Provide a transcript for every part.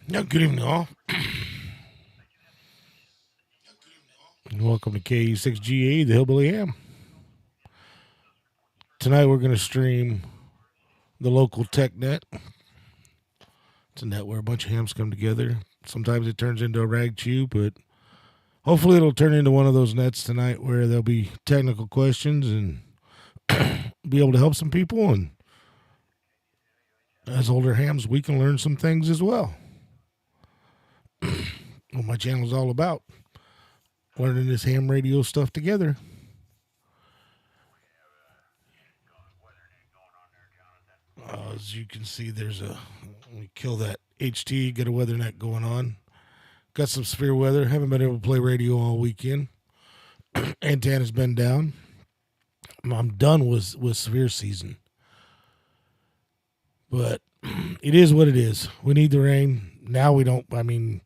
Yeah, good evening, all. Welcome to KE6GA, the Hillbilly Ham. Tonight we're going to stream the local tech net. It's a net where a bunch of hams come together. Sometimes it turns into a rag chew, but hopefully it'll turn into one of those nets tonight where there'll be technical questions and be able to help some people. And as older hams, we can learn some things as well. What my channel is all about, learning this ham radio stuff together. As you can see, we kill that HT, get a weather net going on. Got some severe weather. Haven't been able to play radio all weekend. Antenna's been down. I'm done with severe season. But it is what it is. We need the rain. Now we don't. I mean,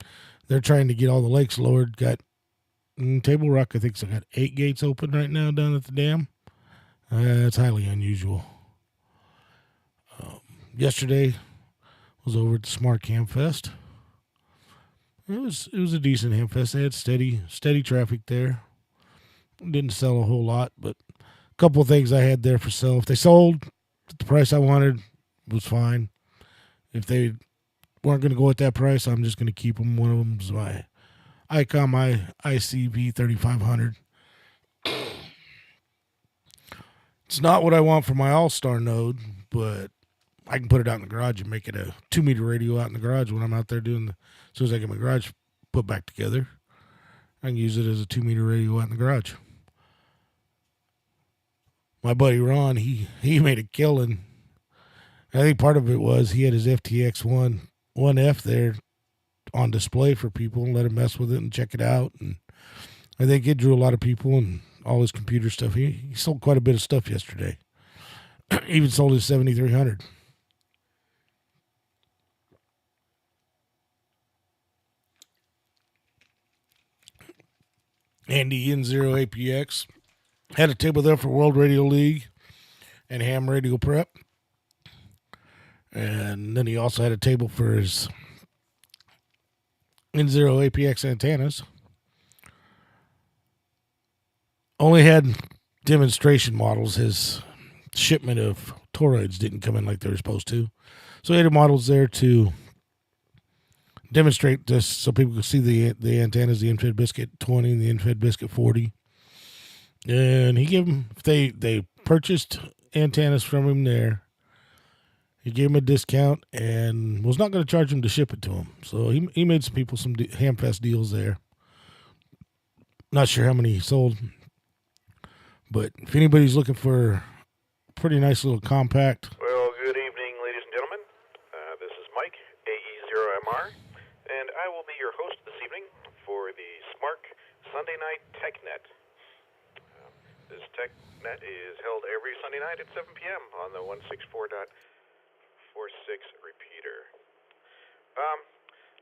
they're trying to get all the lakes lowered. Got Table Rock, I think, so got 8 gates open right now down at the dam. It's highly unusual. Yesterday was over at the Smart Ham Fest. It was a decent ham fest. They had steady traffic there. Didn't sell a whole lot, but a couple of things I had there for sale. If they sold at the price I wanted, it was fine. If they weren't going to go at that price, I'm just going to keep them. One of them is my Icon, my ICV 3500. It's not what I want for my All-Star node, but I can put it out in the garage and make it a 2-meter radio out in the garage when I'm out there doing as soon as I get my garage put back together. I can use it as a 2-meter radio out in the garage. My buddy Ron, he made a killing. I think part of it was he had his FTX 1F there on display for people and let him mess with it and check it out. And I think it drew a lot of people and all his computer stuff. He sold quite a bit of stuff yesterday. Even sold his 7300. Andy N0 APX had a table there for World Radio League and Ham Radio Prep. And then he also had a table for his N0 APX antennas. Only had demonstration models. His shipment of toroids didn't come in like they were supposed to. So he had models there to demonstrate this so people could see the antennas, the Infed Biscuit 20 and the Infed Biscuit 40. And he gave them, if they purchased antennas from him there, he gave him a discount and was not going to charge him to ship it to him. So he made some people some Hamfest deals there. Not sure how many he sold, but if anybody's looking for a pretty nice little compact. Well, good evening, ladies and gentlemen. This is Mike, AE0MR, and I will be your host this evening for the Smart Sunday Night TechNet. This TechNet is held every Sunday night at 7 p.m. on the 164.46 repeater.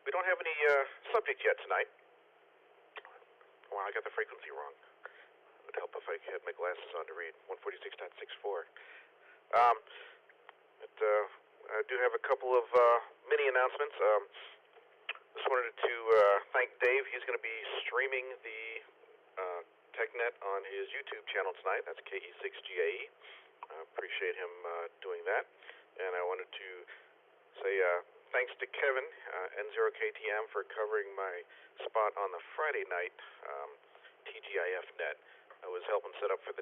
We don't have any subject yet tonight. Well, I got the frequency wrong. It would help if I had my glasses on to read 146.64. I do have a couple of mini announcements. Just wanted to thank Dave. He's going to be streaming the TechNet on his YouTube channel tonight. That's KE6GAE. Appreciate him doing that. And I wanted to say thanks to Kevin, N0KTM, for covering my spot on the Friday night TGIF net. I was helping set up for the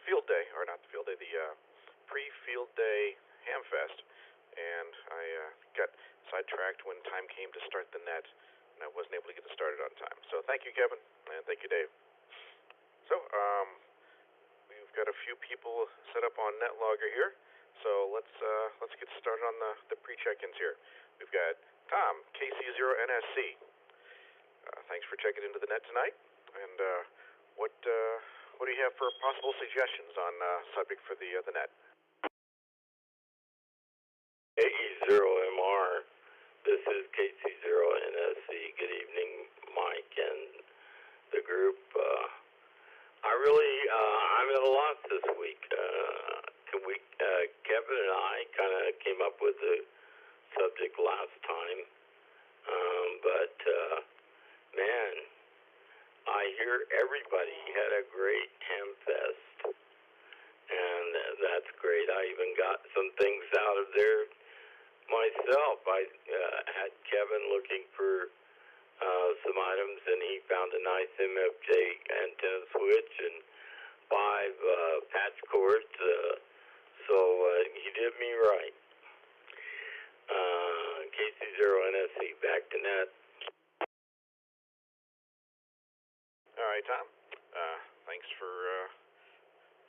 field day, or not the field day, the pre-field day Hamfest, and I got sidetracked when time came to start the net, and I wasn't able to get it started on time. So thank you, Kevin, and thank you, Dave. So we've got a few people set up on NetLogger here, so let's get started on the pre-check-ins here. We've got Tom, KC0NSC. Thanks for checking into the net tonight, and what do you have for possible suggestions on subject for the net? AE0MR, this is KC0NSC. Good evening, Mike and the group. I'm at a loss this week. Kevin and I kind of came up with the subject last time. hear everybody had a great ham fest, and that's great. I even got some things out of there myself. I had Kevin looking for some items, and he found a nice MFJ antenna switch and 5 patch cords, so he did me right. KC0NSC, back to net. All right, Tom. Thanks for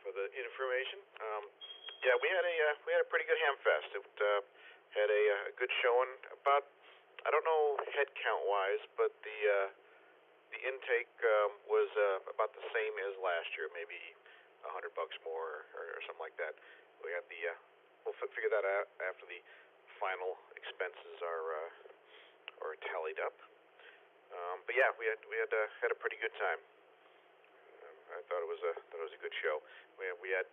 the information. Yeah, we had a pretty good ham fest. It had a good showing. About, I don't know head count wise, but the intake was about the same as last year, maybe $100 more or something like that. We had we'll figure that out after the final expenses are tallied up. But yeah, we had a pretty good time. I thought it was a good show. We had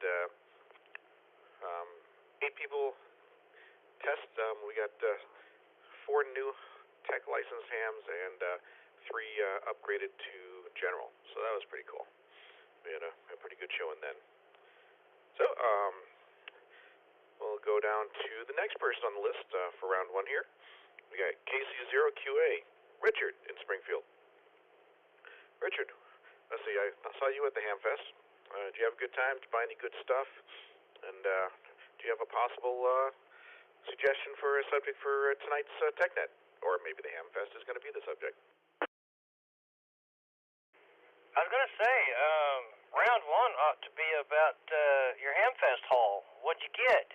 8 people test. We got 4 new tech licensed hams and 3 upgraded to general. So that was pretty cool. We had a pretty good showing then. So we'll go down to the next person on the list for round 1 here. We got KC0QA, Richard in Springfield. Richard, let's see, I saw you at the Ham Fest. Did you have a good time? Did you buy any good stuff? And do you have a possible suggestion for a subject for tonight's TechNet? Or maybe the Ham Fest is going to be the subject. I was going to say, round 1 ought to be about your Hamfest haul. What'd you get?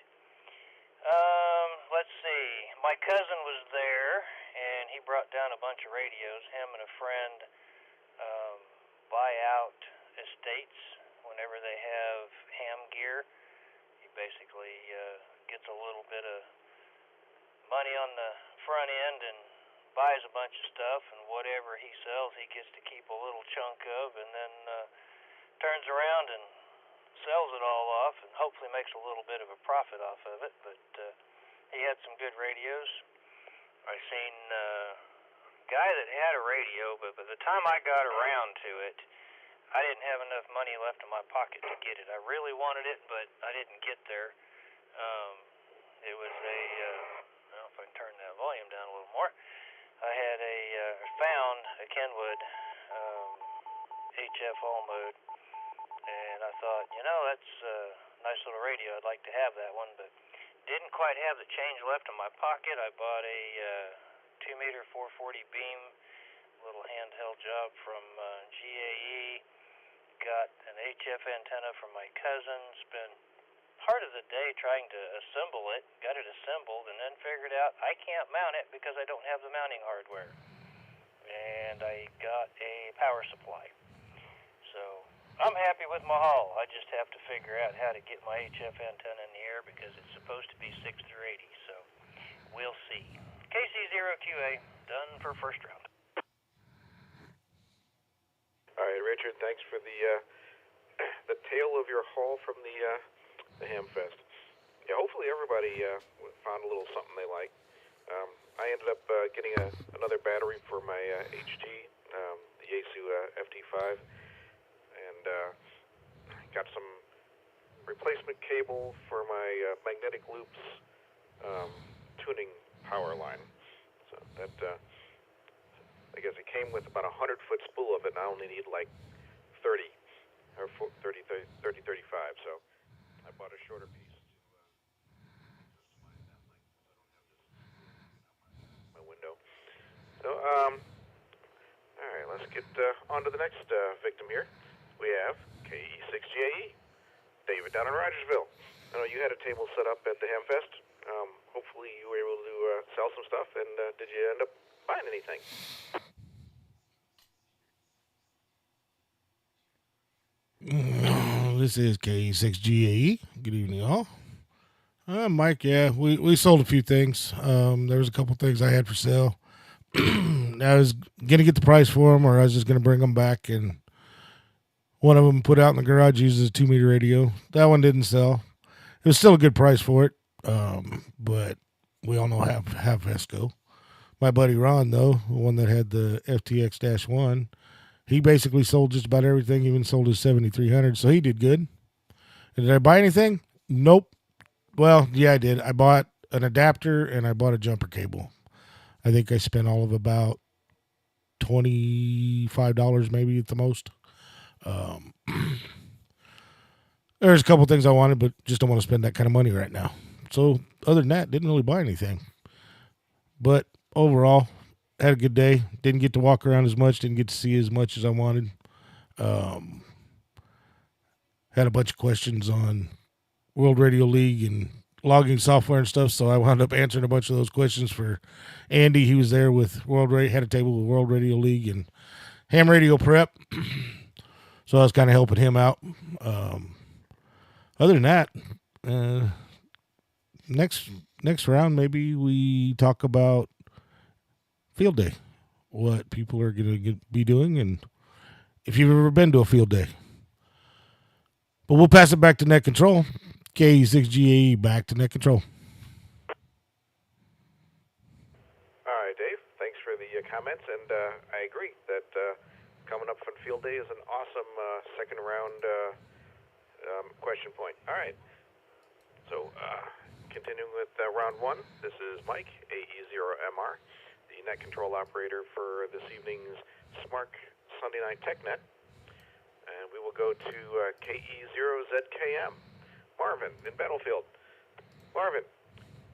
Let's see. My cousin was there, and he brought down a bunch of radios. Him and a friend buy out estates whenever they have ham gear. He basically gets a little bit of money on the front end and buys a bunch of stuff, and whatever he sells, he gets to keep a little chunk of, and then turns around and sells it all off, and hopefully makes a little bit of a profit off of it. But he had some good radios. I seen a guy that had a radio, but by the time I got around to it, I didn't have enough money left in my pocket to get it. I really wanted it, but I didn't get there. It was a, I don't know if I can turn that volume down a little more. I had found a Kenwood HF all mode, and I thought, that's a nice little radio. I'd like to have that one, but didn't quite have the change left in my pocket. I bought a 2-meter 440 beam, little handheld job from GAE. Got an HF antenna from my cousin. Spent part of the day trying to assemble it, got it assembled, and then figured out I can't mount it because I don't have the mounting hardware. And I got a power supply. So I'm happy with my haul. I just have to figure out how to get my HF antenna in the air because it's supposed to be 6 through 80. So we'll see. KC0QA, done for first round. All right, Richard, thanks for the tale of your haul from the Ham Fest. Yeah, hopefully everybody found a little something they like. I ended up getting another battery for my HT, the Yaesu FT5, and got some replacement cable for my magnetic loops tuning power line. So that, I guess it came with about 100-foot spool of it, and I only need like 30, or 35, so I bought a shorter piece to customize that length, so I don't have this my window. So, all right, let's get on to the next victim here. We have KE6GAE, David down in Rogersville. I know you had a table set up at the Ham Fest. Hopefully you were able to sell some stuff, and did you end up buying anything? This is KE6GAE. Good evening, all. Mike, yeah, we sold a few things. There was a couple things I had for sale. I was going to get the price for them, or I was just going to bring them back, and one of them put out in the garage uses a 2-meter radio. That one didn't sell. It was still a good price for it, but we all know how fast go. My buddy Ron, though, the one that had the FTX-1, He basically sold just about everything, even sold his 7300, so he did good. And did I buy anything? Nope. Well, yeah, I did. I bought an adapter and I bought a jumper cable. I think I spent all of about $25 maybe at the most. Um, there's a couple things I wanted, but just don't want to spend that kind of money right now. So other than that, didn't really buy anything. But overall, had a good day. Didn't get to walk around as much. Didn't get to see as much as I wanted. Um, had a bunch of questions on World Radio League and logging software and stuff, so I wound up answering a bunch of those questions for Andy. He was there with had a table with World Radio League and Ham Radio Prep, so I was kind of helping him out. Other than that, next round maybe we talk about field day, what people are going to be doing, and if you've ever been to a field day. But we'll pass it back to Net Control. KE6GAE, back to Net Control. All right, Dave. Thanks for the comments, and I agree that coming up from Field Day is an awesome second round question point. All right. So, continuing with round one, this is Mike, AE0MR, the Net Control operator for this evening's SMARC Sunday Night TechNet. And we will go to KE0ZKM, Marvin in Battlefield. Marvin,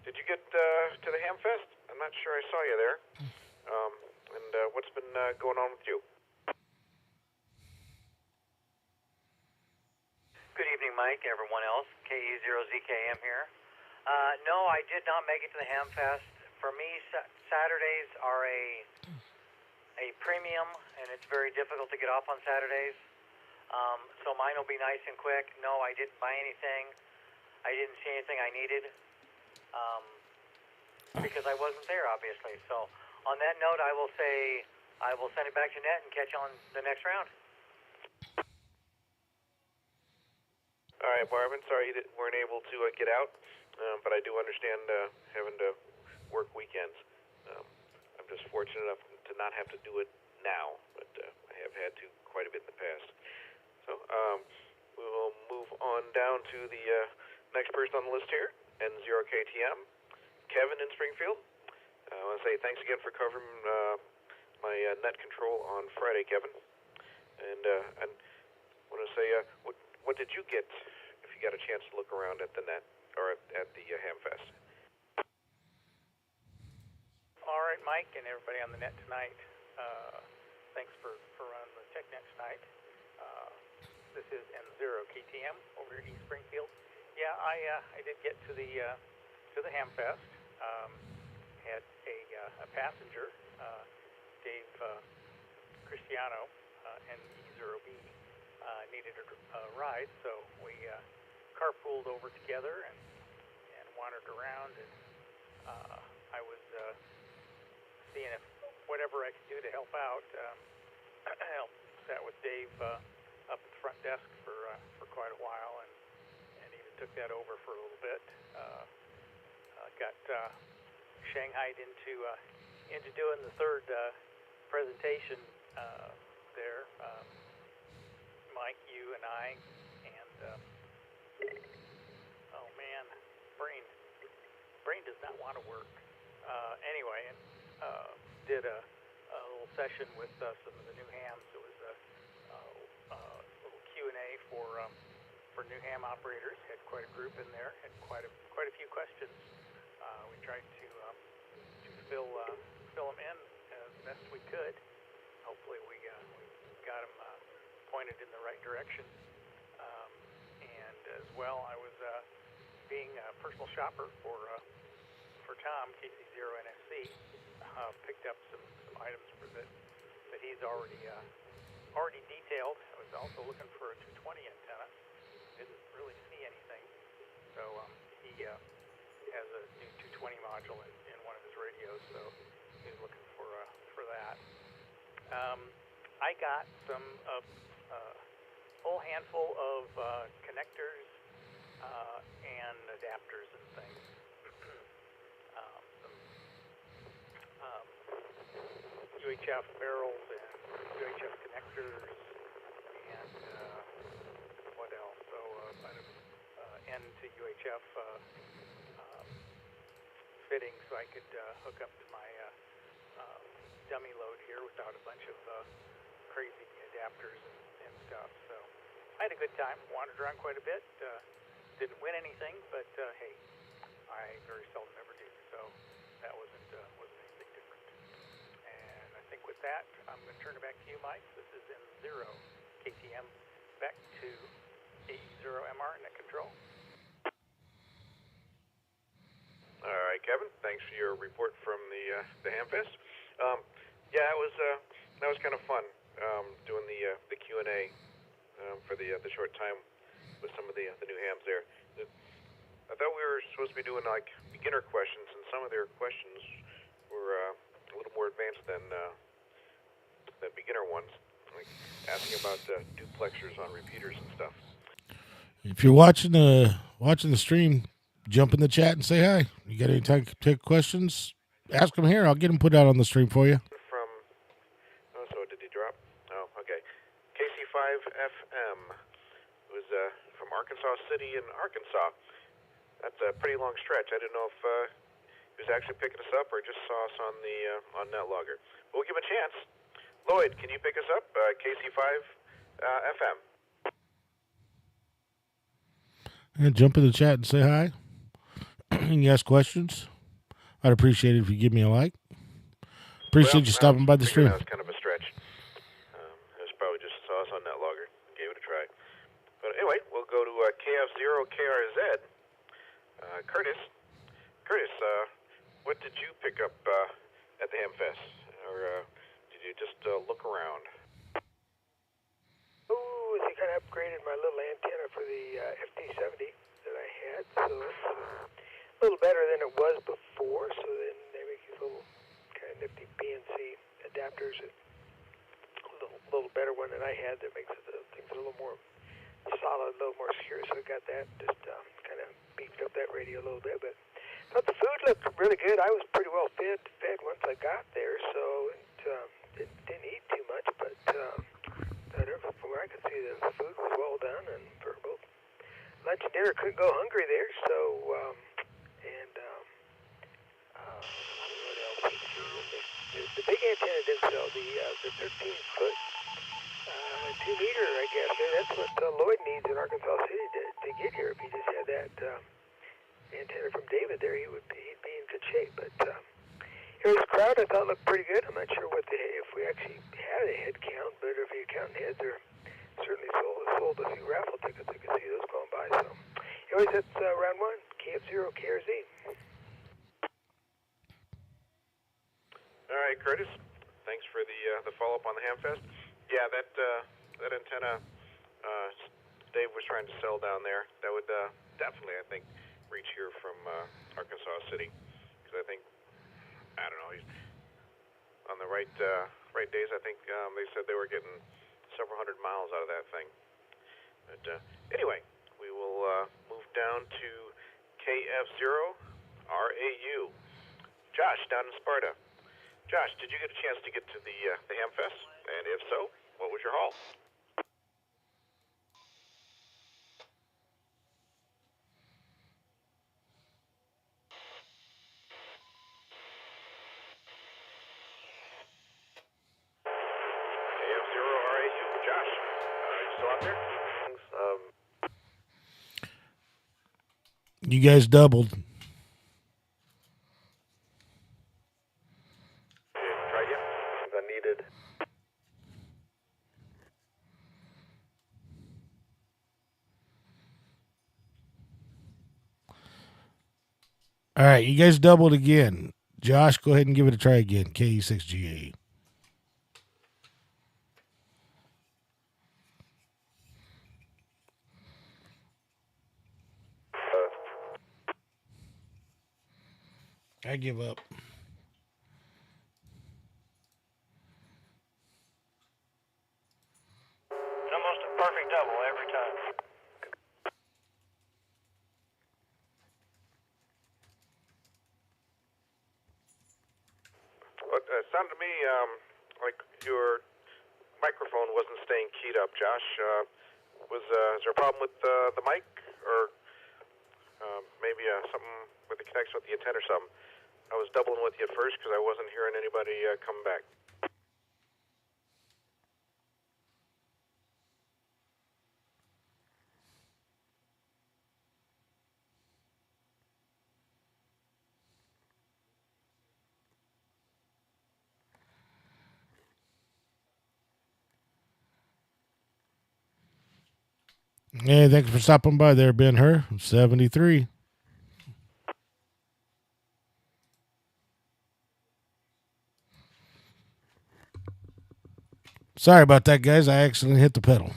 did you get to the Hamfest? I'm not sure I saw you there. And what's been going on with you? Good evening, Mike, and everyone else. KE0ZKM here. No, I did not make it to the Hamfest. For me, Saturdays are a premium, and it's very difficult to get off on Saturdays. So mine will be nice and quick. No, I didn't buy anything. I didn't see anything I needed because I wasn't there, obviously. So on that note, I will say I will send it back to Net and catch you on the next round. All right, Marvin, sorry you weren't able to get out, but I do understand having to work weekends. I'm just fortunate enough to not have to do it now, but I have had to quite a bit in the past. So we will move on down to the next person on the list here, N0KTM, Kevin in Springfield. I want to say thanks again for covering my Net Control on Friday, Kevin. And I want to say, what did you get if you got a chance to look around at the Net or at the Hamfest? All right, Mike, and everybody on the net tonight. Thanks for running the TechNet tonight. This is N0KTM over here in East Springfield. Yeah, I did get to the Hamfest. Had a passenger, Dave Cristiano, and E0B needed a ride, so we carpooled over together and wandered around, and I was seeing if whatever I could do to help out. I sat with Dave up at the front desk for quite a while, and even took that over for a little bit. Got shanghaied into doing the third presentation there. Mike, you and I, and oh man, brain does not want to work. Anyway, and did a little session with some of the new hams. It was a little Q&A for new ham operators. Had quite a group in there. Had quite a few questions. We tried to fill them in as best we could. Hopefully, we got them pointed in the right direction. And as well, I was being a personal shopper for Tom, KC0NSC. Picked up some items that he's already detailed. I was also looking for a 220 antenna. Didn't really see anything. So he has a new 220 module in one of his radios, so he's looking for that. I got some whole handful of connectors and adapters and things. Some UHF barrels and UHF connectors, and what else? So N to UHF fitting, so I could hook up to my dummy load here without a bunch of crazy adapters and stuff. So I had a good time. Wandered around quite a bit. Didn't win anything, but hey, I very seldom ever do. So that wasn't anything different. And I think with that, I'm going to turn it back to you, Mike. This is N0 KTM. Back to AE0MR Net Control. All right, Kevin. Thanks for your report from the Hamfest. Yeah, that was kind of fun doing the Q&A for the short time with some of the new hams there. I thought we were supposed to be doing like beginner questions, and some of their questions were a little more advanced than beginner ones, like asking about duplexers on repeaters and stuff. If you're watching the stream, jump in the chat and say hi. You got any take questions? Ask them here. I'll get them put out on the stream for you. So did he drop? Oh, okay. KC5FM was from Arkansas City in Arkansas. That's a pretty long stretch. I didn't know if he was actually picking us up or just saw us on the on NetLogger. But we'll give him a chance. Lloyd, can you pick us up? KC5FM. And jump in the chat and say hi. And you ask questions. I'd appreciate it if you give me a like. Appreciate you stopping by the stream. That was kind of a stretch. It was probably just saw us on NetLogger. Gave it a try. But anyway, we'll go to KF0KRZ. Curtis, what did you pick up at the Hamfest? Or did you just look around? Oh, they kind of upgraded my little antenna for the FT70 that I had, so it's a little better than it was before. So then they make these little kind of nifty PNC adapters. A little better one than I had that makes things a little more solid, a little more secure. So I got that, just kind of beefed up that radio a little bit. But I thought the food looked really good. I was pretty well fed once I got there, so it didn't eat too much, but from where I could see, the food was well done, and for both lunch and dinner, couldn't go hungry there. So, what else? The big antenna didn't sell. The 13-foot 2-meter, I guess. That's what Lloyd needs in Arkansas City to get here. If he just had that antenna from David there, he'd be in good shape. But this crowd I thought looked pretty good. I'm not sure if we actually had a head count, but if you count heads, there certainly sold a few raffle tickets. I could see those going by. So, anyways, that's round one. KF0KRZ. All right, Curtis. Thanks for the follow-up on the Hamfest. Yeah, that antenna Dave was trying to sell down there, that would definitely, I think, reach here from Arkansas City. Because I think, I don't know, he's on the right days. I think they said they were getting several hundred miles out of that thing. But anyway, we will move down to KF0RAU. Josh, down in Sparta. Josh, did you get a chance to get to the Hamfest? And if so, what was your haul? KF0RAU, Josh, you still out there? You guys doubled. Try again? Unneeded. All right, you guys doubled again. Josh, go ahead and give it a try again. KE6GA. I give up. It's almost a perfect double every time. Well, it sounded to me like you were teed up. Josh, is there a problem with the mic, or maybe something with the connection with the antenna or something? I was doubling with you at first because I wasn't hearing anybody come back. Hey, thanks for stopping by there, Ben Hur, 73. Sorry about that, guys. I accidentally hit the pedal.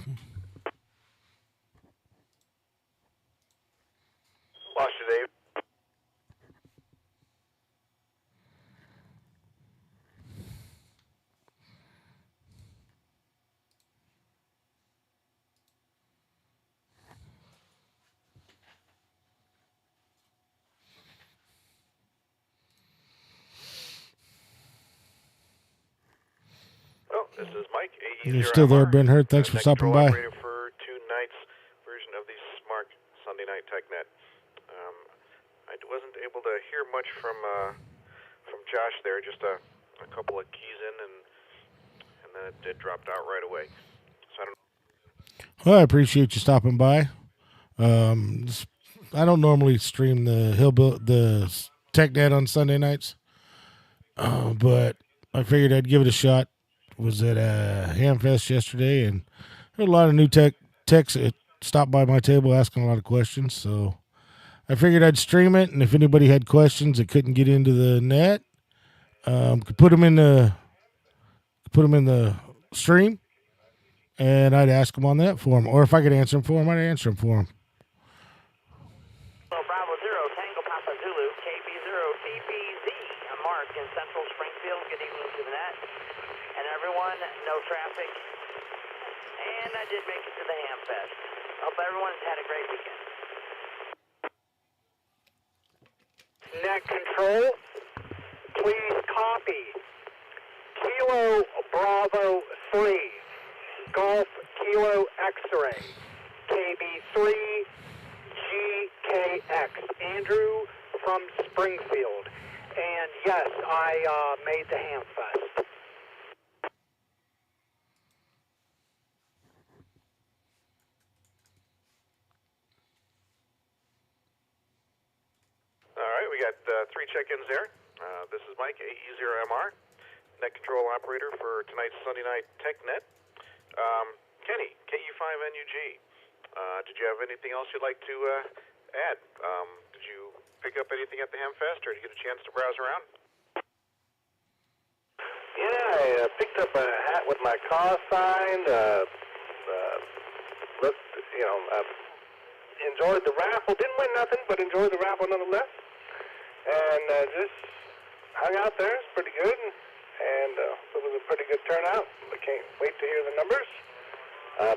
Lost you, Dave. Well, this is Mike. You're still there, Ben Hur. Thanks for stopping by. Operator for tonight's version of the Smart Sunday Night TechNet. I wasn't able to hear much from Josh there. Just a couple of keys in, and then it dropped out right away. So I don't know. Well, I appreciate you stopping by. I don't normally stream the TechNet on Sunday nights, but I figured I'd give it a shot. Was at Hamfest yesterday, and there were a lot of new techs that stopped by my table asking a lot of questions. So I figured I'd stream it, and if anybody had questions that couldn't get into the net, could put them in the stream, and I'd ask them on that for them. Or if I could answer them for them, I'd answer them for them. Bravo 0, Tango Papa Zulu, KB0, TPZ. I'm Mark in Central Springfield. Good evening to the net. And everyone, no traffic. And I did make it to the Hamfest. Hope everyone's had a great weekend. Net control, please copy. Kilo Bravo 3, Golf Kilo X-Ray, KB3 GKX. Andrew from Springfield. And yes, I made the Hamfest. All right, we got 3 check-ins there. This is Mike, AE0MR, net control operator for tonight's Sunday Night TechNet. Kenny, KU5NUG. Did you have anything else you'd like to add? Did you pick up anything at the Hamfest, or did you get a chance to browse around? Yeah, I picked up a hat with my call sign. Enjoyed the raffle. Didn't win nothing, but enjoyed the raffle nonetheless. And just hung out there. It's pretty good. And it was a pretty good turnout. I can't wait to hear the numbers.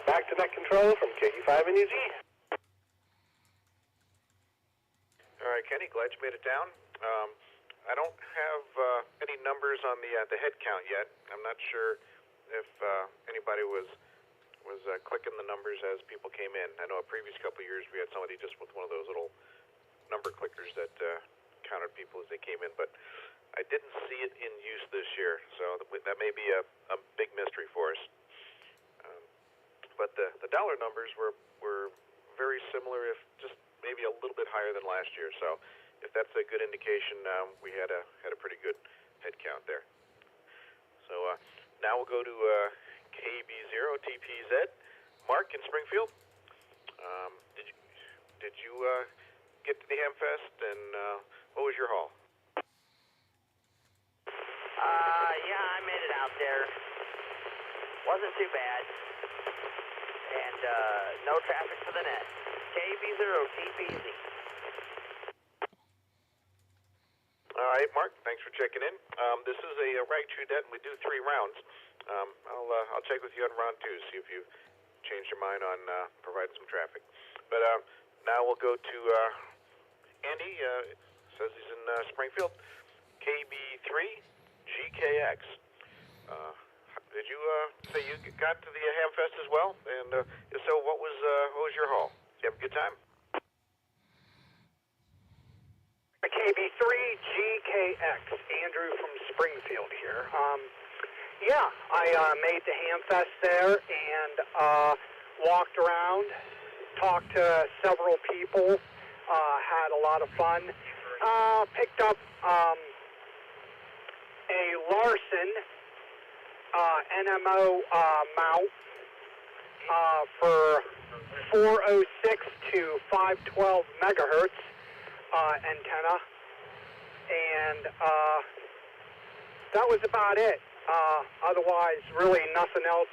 Back to net control from KU5NUG. All right, Kenny, glad you made it down. I don't have any numbers on the head count yet. I'm not sure if anybody was clicking the numbers as people came in. I know a previous couple of years we had somebody just with one of those little number clickers that counted people as they came in, but I didn't see it in use this year, so that may be a big mystery for us. But the dollar numbers were very similar, if just maybe a little bit higher than last year. So if that's a good indication, we had a pretty good head count there. So now we'll go to KB0 TPZ. Mark in Springfield. Did you get to the Hamfest, and what was your haul? Yeah, I made it out there. Wasn't too bad. And no traffic for the net. KB0 TPZ. All right, Mark, thanks for checking in. This is a Rag True Net, and we do 3 rounds. I'll check with you on round 2, see if you've changed your mind on providing some traffic. But now we'll go to Andy. Says he's in Springfield. KB3 GKX. Did you say you got to the Hamfest as well? And if so, what was your haul? Did you have a good time? KB3GKX, Andrew from Springfield here. Yeah, I made the Hamfest there and walked around, talked to several people, had a lot of fun. Picked up a Larson NMO mount for 406 to 512 megahertz antenna, and that was about it. Otherwise, really nothing else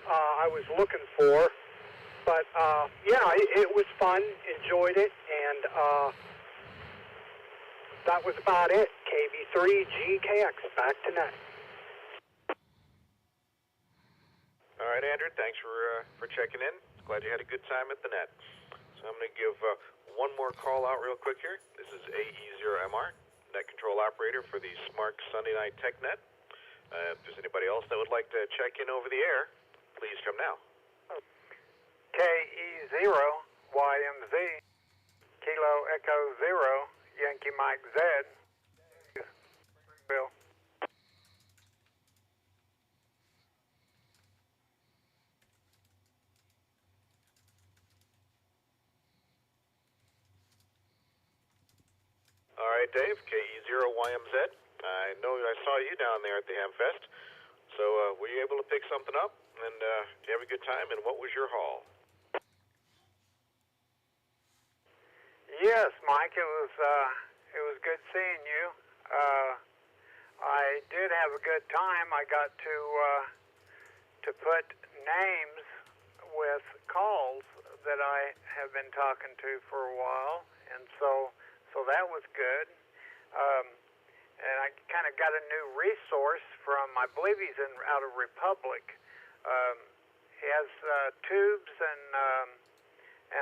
I was looking for. But yeah, it was fun, enjoyed it, and that was about it. KB3GKX, back to net. All right, Andrew, thanks for checking in. Glad you had a good time at the net. So I'm going to give one more call out real quick here. This is AE0MR, net control operator for the Smart Sunday Night TechNet. If there's anybody else that would like to check in over the air, please come now. KE0YMZ, Kilo Echo 0, Yankee Mike Z. Bill. All right, Dave, KE0YMZ. I know I saw you down there at the Hamfest. So were you able to pick something up? And did you have a good time? And what was your haul? Yes, Mike, it was good seeing you. I did have a good time. I got to put names with calls that I have been talking to for a while, and so that was good. And I kind of got a new resource from, I believe he's out of Republic. He has tubes and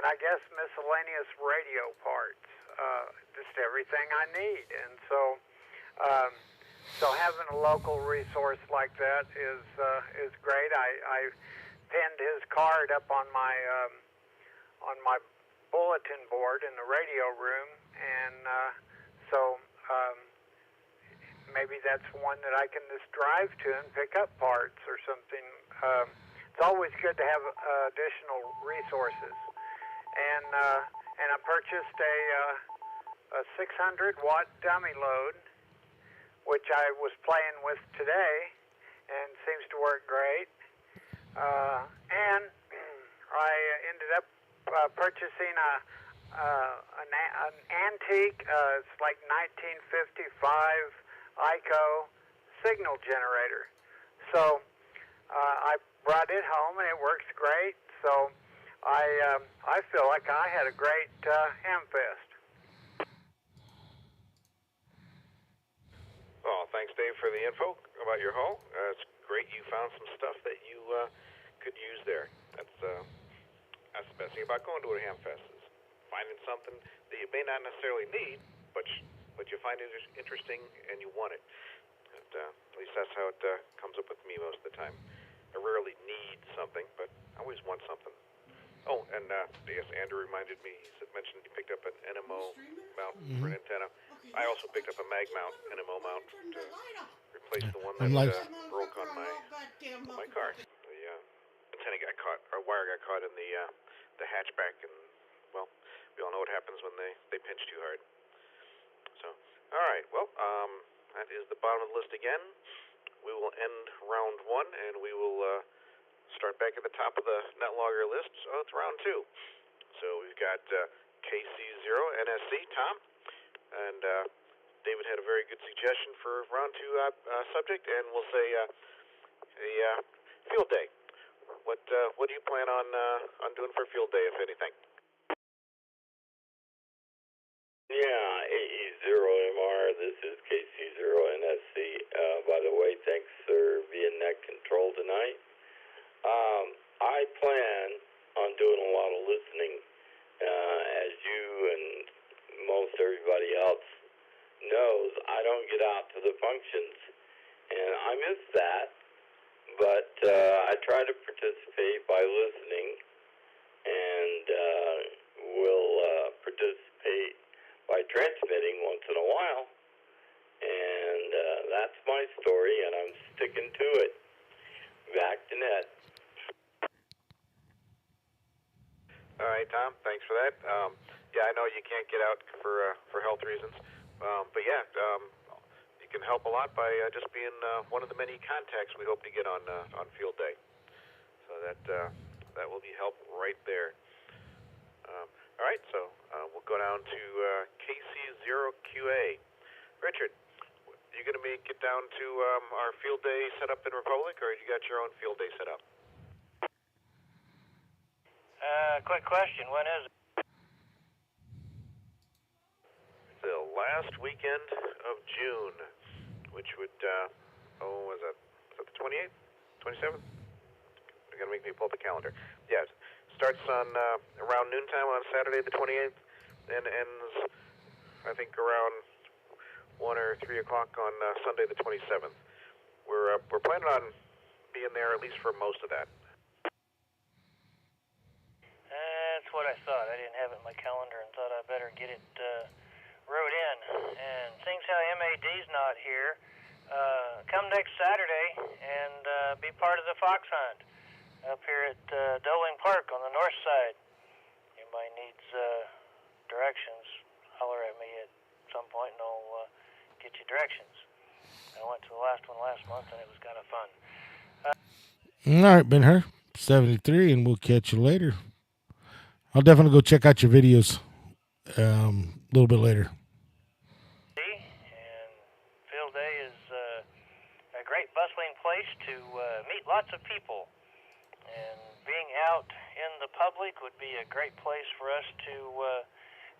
I guess miscellaneous radio parts, just everything I need. And so having a local resource like that is great. I pinned his card up on my bulletin board in the radio room, and so maybe that's one that I can just drive to and pick up parts or something. It's always good to have additional resources. And I purchased a 600-watt dummy load, which I was playing with today, and seems to work great. And I ended up purchasing an antique, it's like 1955 ICO signal generator. So I brought it home, and it works great. So I feel like I had a great Hamfest. Well, thanks, Dave, for the info about your haul. It's great you found some stuff that you could use there. That's the best thing about going to a Hamfest, is finding something that you may not necessarily need, but you find it interesting and you want it. And, at least that's how it comes up with me most of the time. I rarely need something, but I always want something. Oh, and yes, Andrew reminded me, he mentioned he picked up an NMO mount for an antenna. I also picked up a mag mount, NMO mount, to replace the one that broke on my car. The antenna got caught, or wire got caught in the hatchback, and, well, we all know what happens when they pinch too hard. So, all right, well, that is the bottom of the list again. We will end round one, and we will start back at the top of the NetLogger list. So it's round two. So we've got KC0NSC, Tom, and David had a very good suggestion for round two subject, and we'll say a field day. What do you plan on doing for field day, if anything? Yeah, AE0MR, this is KC0NSC. By the way, thanks for being net control tonight. I plan on doing a lot of listening, as you and most everybody else knows. I don't get out to the functions, and I miss that, but I try to participate by listening, and will participate by transmitting once in a while. And that's my story, and I'm sticking to it. Back to Ned. All right, Tom. Thanks for that. Yeah, I know you can't get out for health reasons, but yeah, you can help a lot by just being one of the many contacts we hope to get on field day. So that will be help right there. All right, so we'll go down to KC0QA. Richard, you going to get down to our field day set up in Republic, or you got your own field day set up? Quick question. When is it? The last weekend of June, which would, was that the 28th? 27th? You're going to make me pull up the calendar. Yeah, it starts on around noontime on Saturday the 28th and ends, I think, around 1 or 3 o'clock on Sunday the 27th. We're planning on being there at least for most of that. That's what I thought. I didn't have it in my calendar and thought I better get it wrote in. And seeing how MAD's not here, come next Saturday and be part of the fox hunt up here at Doling Park on the north side. Anybody needs directions, holler at me at some point and I'll get you directions. I went to the last one last month and it was kind of fun. All right, Ben-Hur, 73, and we'll catch you later. I'll definitely go check out your videos a little bit later. And field day is a great bustling place to meet lots of people. And being out in the public would be a great place for us to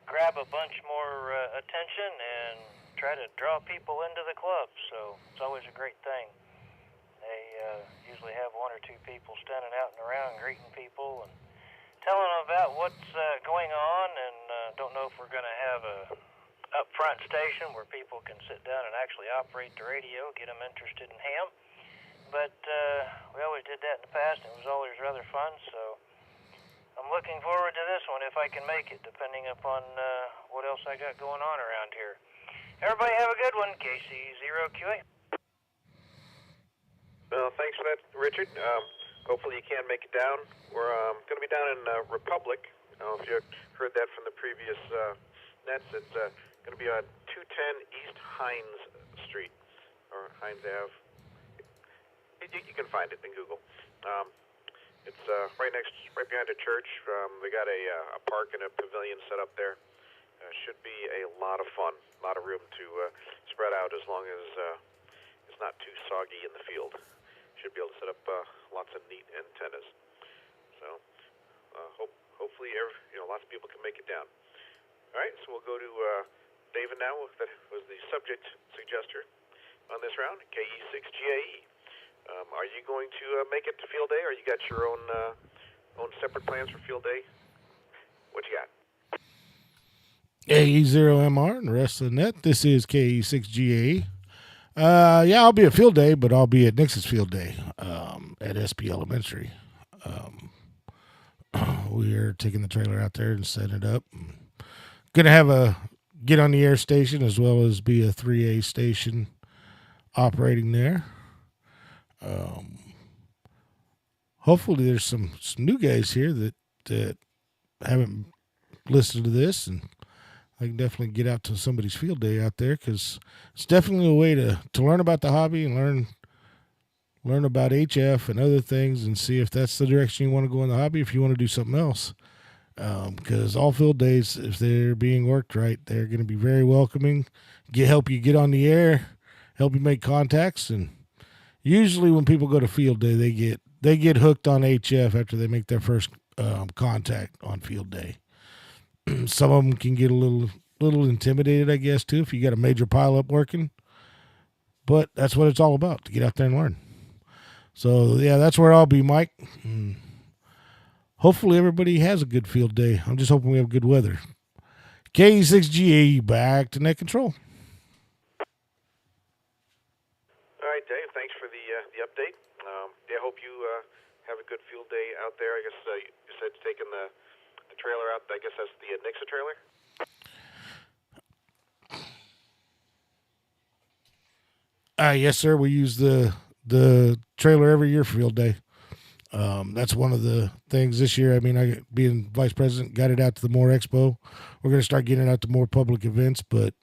grab a bunch more attention and try to draw people into the club. So it's always a great thing. They usually have 1 or 2 people standing out and around greeting people and telling them about what's going on, and don't know if we're going to have a up front station where people can sit down and actually operate the radio, get them interested in ham. But we always did that in the past, and it was always rather fun, so I'm looking forward to this one if I can make it, depending upon what else I got going on around here. Everybody have a good one, KC0QA. Well, thanks for that, Richard. Hopefully you can make it down. We're going to be down in Republic. I don't know if you heard that from the previous nets. It's going to be on 210 East Hines Street, or Hines Ave. You can find it in Google. It's right behind a church. They got a park and a pavilion set up there. Should be a lot of fun. A lot of room to spread out as long as it's not too soggy in the field. Should be able to set up lots of neat antennas. So hopefully lots of people can make it down. All right, so we'll go to David now. That was the subject suggester on this round, KE6GAE. Are you going to make it to field day, or you got your own separate plans for field day? What you got? AE0MR and the rest of the net. This is KE6GAE. Yeah, I'll be at field day, but I'll be at Nix's field day at SP Elementary. We are taking the trailer out there and setting it up. Gonna have a get on the air station as well as be a 3A station operating there. Hopefully there's some new guys here that haven't listened to this, and I can definitely get out to somebody's field day out there, because it's definitely a way to learn about the hobby and learn about HF and other things, and see if that's the direction you want to go in the hobby, if you want to do something else. Because all field days, if they're being worked right, they're going to be very welcoming, help you get on the air, help you make contacts. And usually when people go to field day, they get hooked on HF after they make their first contact on field day. Some of them can get a little intimidated, I guess, too, if you got a major pileup working. But that's what it's all about, to get out there and learn. So, yeah, that's where I'll be, Mike. Hopefully everybody has a good field day. I'm just hoping we have good weather. KE6GAE, back to net control. All right, Dave, thanks for the update. have a good field day out there. I guess you said taking the trailer out. I guess that's the Nixa trailer. Yes, sir. We use the trailer every year for field day. That's one of the things this year. I mean, I being vice president, got it out to the More Expo. We're going to start getting it out to more public events, but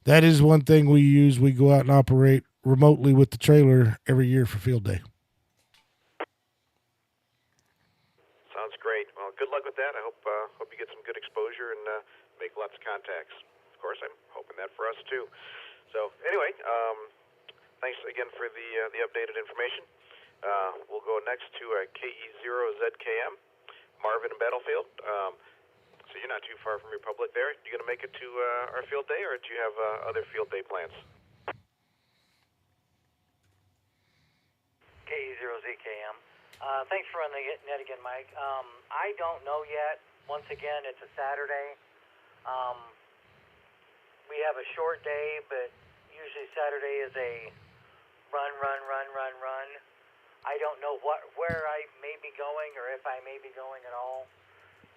that is one thing we use. We go out and operate remotely with the trailer every year for field day. Sounds great. Well, good luck with that. I hope you get some good exposure and make lots of contacts. Of course, I'm hoping that for us too. So anyway, thanks again for the updated information. We'll go next to KE0ZKM, Marvin and Battlefield. So you're not too far from Republic there. You going to make it to our field day, or do you have other field day plans? KE0ZKM. Thanks for running the net again, Mike. I don't know yet. Once again, it's a Saturday. We have a short day, but usually Saturday is a run. I don't know where I may be going or if I may be going at all.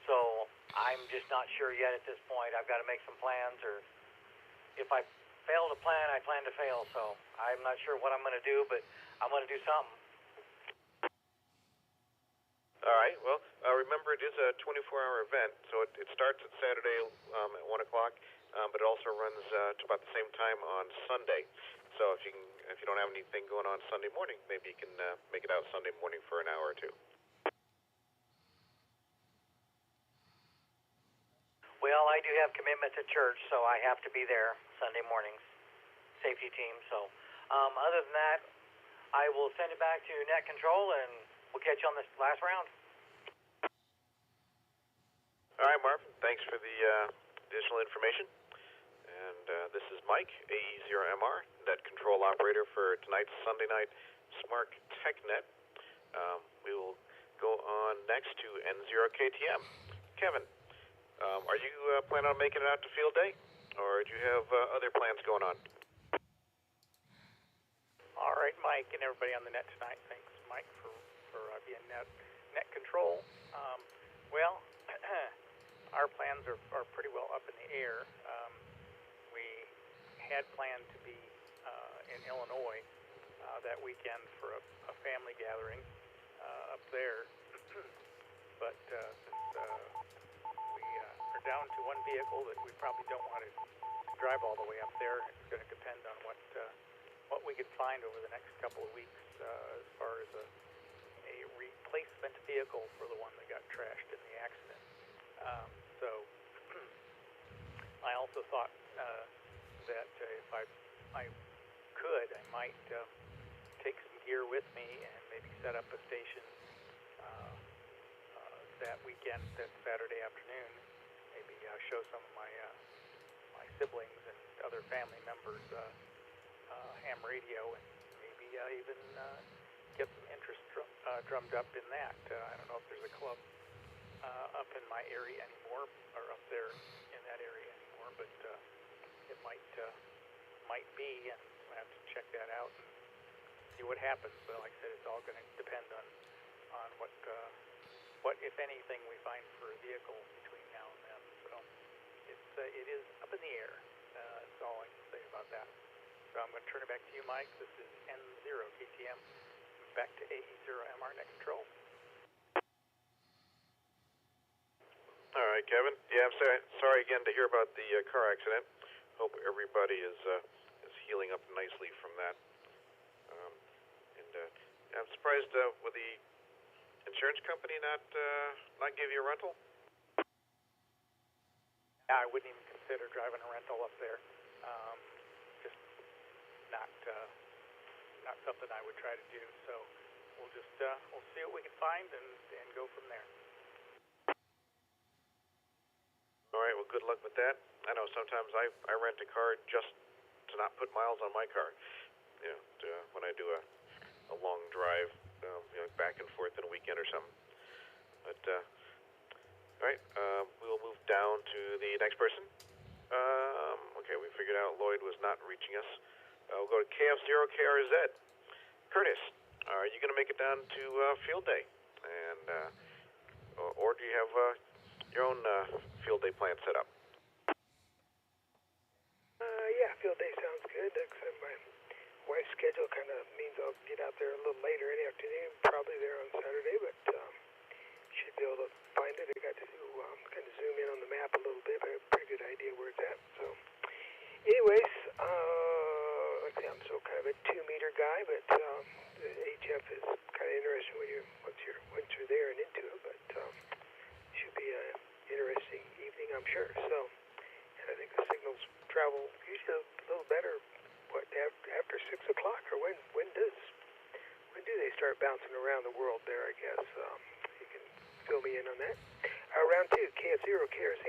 So I'm just not sure yet at this point. I've got to make some plans, or if I fail to plan, I plan to fail. So I'm not sure what I'm going to do, but I'm going to do something. All right. Well, remember it is a 24-hour event, so it starts at Saturday at 1 o'clock, but it also runs to about the same time on Sunday. So if you don't have anything going on Sunday morning, maybe you can make it out Sunday morning for an hour or two. Well, I do have commitments at church, so I have to be there Sunday mornings, safety team. So other than that, I will send it back to net control, and we'll catch you on this last round. All right, Marv. Thanks for the additional information. And this is Mike, AE0MR, net control operator for tonight's Sunday night Smart TechNet. We will go on next to N0KTM. Kevin, are you planning on making it out to field day, or do you have other plans going on? All right, Mike, and everybody on the net tonight. Thanks, Mike, for being net control. Well, our plans are pretty well up in the air. We had planned to be in Illinois that weekend for a family gathering up there, but since we are down to one vehicle that we probably don't want to drive all the way up there, it's going to depend on what we can find over the next couple of weeks as far as a replacement vehicle for the one that got trashed in the accident. So I also thought that if I could, I might take some gear with me and maybe set up a station that weekend, that Saturday afternoon. Maybe show some of my siblings and other family members ham radio, and maybe even get some interest drummed up in that. I don't know if there's a club up in my area anymore, or up there in that area anymore, but it might be, and I have to check that out and see what happens. But like I said, it's all going to depend on what, if anything, we find for a vehicle between now and then. So it is up in the air. That's all I can say about that. So I'm going to turn it back to you, Mike. This is N0KTM. Back to AE0MR net control. All right, Kevin. Yeah, I'm sorry again to hear about the car accident. Hope everybody is healing up nicely from that. I'm surprised with the insurance company not give you a rental. I wouldn't even consider driving a rental up there. Just not something I would try to do. So we'll just we'll see what we can find and go from there. All right. Well, good luck with that. I know sometimes I rent a car just to not put miles on my car. You know, when I do a long drive, back and forth in a weekend or something. But all right, we will move down to the next person. Okay, we figured out Lloyd was not reaching us. We'll go to KF0KRZ. Curtis, are you going to make it down to field day or do you have your own field day plan set up? Yeah, field day sounds good. Except my wife's schedule kind of means I'll get out there a little later in the afternoon, probably there on Saturday, but should be able to find it. I got to kind of zoom in on the map a little bit, but I have a pretty good idea where it's at. So, anyways, like I say, I'm so kind of a 2-meter guy, but the HF is kind of interesting once you're there and into it. But should be an interesting evening, I'm sure. So, and I think the signals travel usually a little better. What, after 6 o'clock, or when do they start bouncing around the world there? I guess you can fill me in on that. Round 2, KF0 KRC.